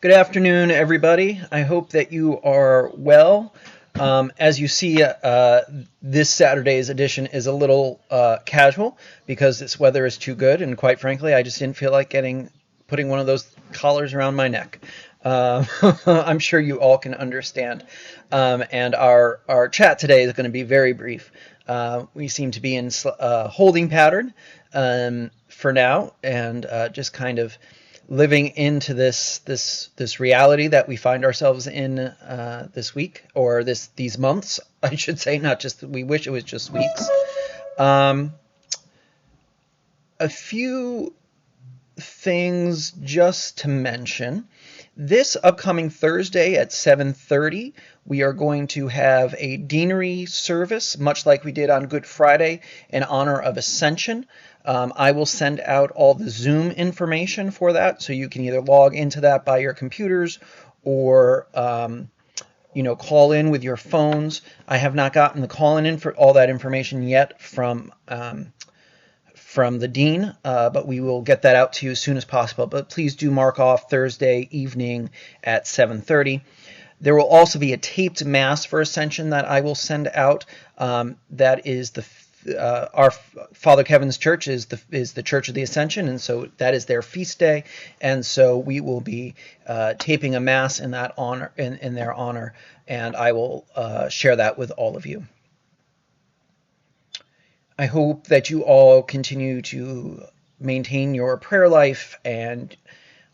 Good afternoon, everybody. I hope that you are well. As you see, this Saturday's edition is a little casual because this weather is too good, and quite frankly, I just didn't feel like putting one of those collars around my neck. I'm sure you all can understand. And our chat today is going to be very brief. We seem to be in holding pattern for now, and just kind of living into this reality that we find ourselves in this week, or these months, I should say. Not just we wish it was just weeks. A few things just to mention. This upcoming Thursday at 7:30, we are going to have a deanery service, much like we did on Good Friday, in honor of Ascension. I will send out all the Zoom information for that, so you can either log into that by your computers or call in with your phones. I have not gotten the call-in for all that information yet from the dean, but we will get that out to you as soon as possible. But please do mark off Thursday evening at 7:30. There will also be a taped mass for Ascension that I will send out. That is our Father Kevin's church is the Church of the Ascension, and so that is their feast day, and so we will be taping a mass in that honor, in their honor, and I will share that with all of you. I hope that you all continue to maintain your prayer life and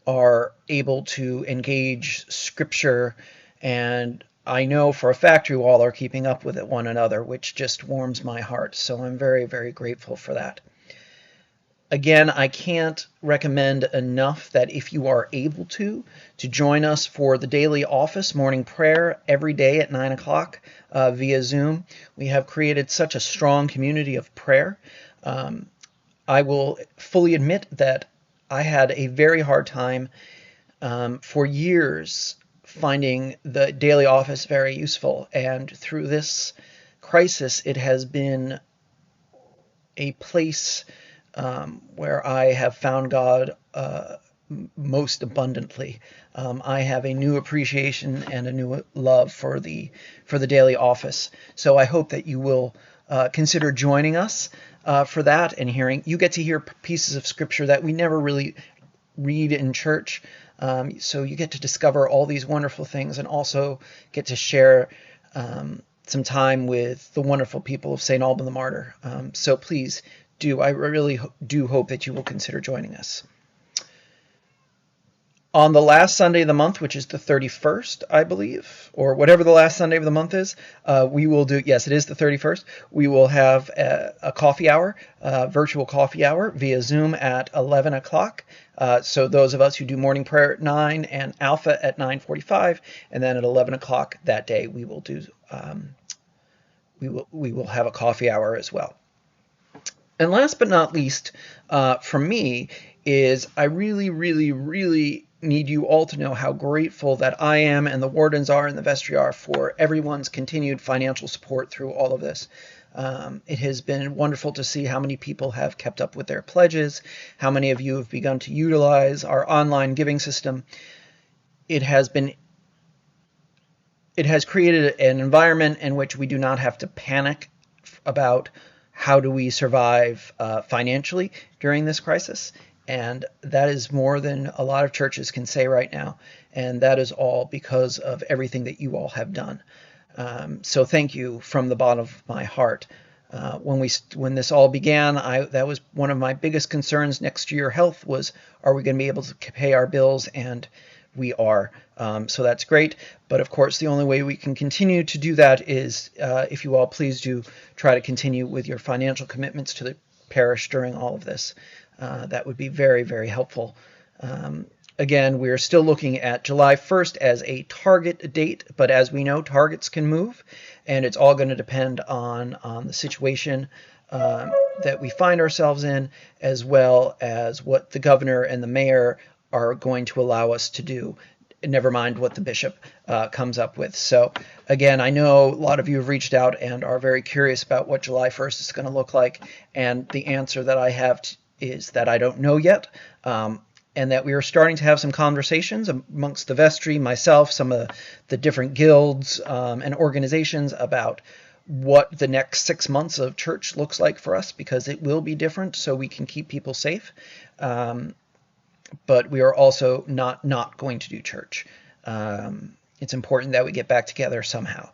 are able to engage Scripture, and I know for a fact you all are keeping up with it one another, which just warms my heart, so I'm very, very grateful for that. Again, I can't recommend enough that if you are able to join us for the daily office morning prayer every day at 9 o'clock via Zoom. We have created such a strong community of prayer. I will fully admit that I had a very hard time for years finding the daily office very useful, and through this crisis, it has been a place where I have found God most abundantly. I have a new appreciation and a new love for the daily office. So I hope that you will consider joining us for that and hearing. You get to hear pieces of Scripture that we never really read in church. So you get to discover all these wonderful things and also get to share some time with the wonderful people of St. Alban the Martyr. So please do. I really do hope that you will consider joining us. On the last Sunday of the month, which is the 31st, I believe, or whatever the last Sunday of the month is, we will do, yes, it is the 31st, we will have a coffee hour, virtual coffee hour via Zoom at 11 o'clock. So those of us who do morning prayer at 9 and Alpha at 9:45, and then at 11 o'clock that day we will do, we will have a coffee hour as well. And last but not least, from me, is I really, really, really need you all to know how grateful that I am and the wardens are and the vestry are for everyone's continued financial support through all of this. It has been wonderful to see how many people have kept up with their pledges, how many of you have begun to utilize our online giving system. It has created an environment in which we do not have to panic about how do we survive financially during this crisis. And that is more than a lot of churches can say right now. And that is all because of everything that you all have done. So thank you from the bottom of my heart. When this all began, that was one of my biggest concerns next to your health was, are we going to be able to pay our bills? And we are. So that's great. But of course, the only way we can continue to do that is if you all please do try to continue with your financial commitments to the parish during all of this. That would be very, very helpful. Again, we're still looking at July 1st as a target date, but as we know, targets can move, and it's all going to depend on the situation that we find ourselves in, as well as what the governor and the mayor are going to allow us to do, never mind what the bishop comes up with. So again, I know a lot of you have reached out and are very curious about what July 1st is going to look like, and the answer that I have is that I don't know yet. and that we are starting to have some conversations amongst the vestry, myself, some of the different guilds and organizations about what the next 6 months of church looks like for us, because it will be different, so we can keep people safe. But we are also not going to do church. It's important that we get back together somehow.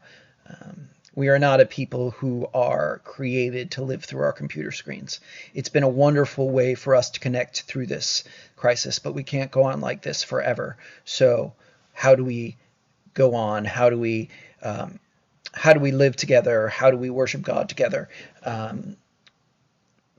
We are not a people who are created to live through our computer screens. It's been a wonderful way for us to connect through this crisis, but we can't go on like this forever. So how do we go on? How do we live together? How do we worship God together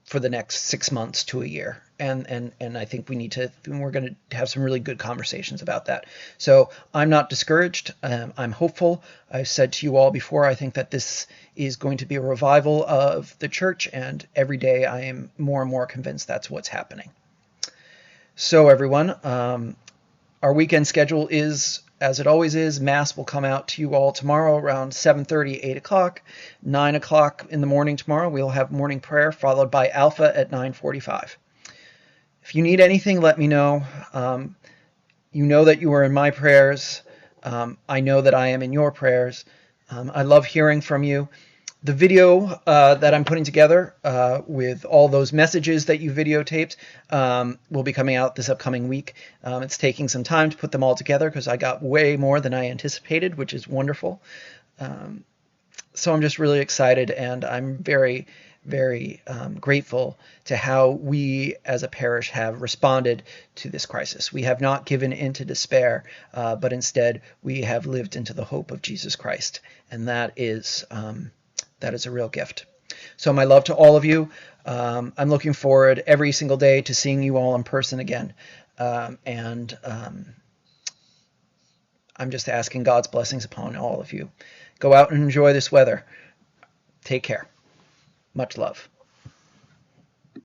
for the next 6 months to a year? And I think we're going to have some really good conversations about that. So I'm not discouraged. I'm hopeful. I've said to you all before, I think that this is going to be a revival of the church, and every day I am more and more convinced that's what's happening. So everyone, our weekend schedule is, as it always is. Mass will come out to you all tomorrow around 7:30, 8 o'clock. 9 o'clock in the morning tomorrow, we'll have morning prayer, followed by Alpha at 9:45. If you need anything, let me know. You know that you are in my prayers. I know that I am in your prayers. I love hearing from you. The video that I'm putting together with all those messages that you videotaped will be coming out this upcoming week. It's taking some time to put them all together because I got way more than I anticipated, which is wonderful. So I'm just really excited, and I'm very, very grateful to how we as a parish have responded to this crisis. We have not given into despair, but instead we have lived into the hope of Jesus Christ, and that is a real gift. So my love to all of you. I'm looking forward every single day to seeing you all in person again. And I'm just asking God's blessings upon all of you. Go out and enjoy this weather. Take care. Much love.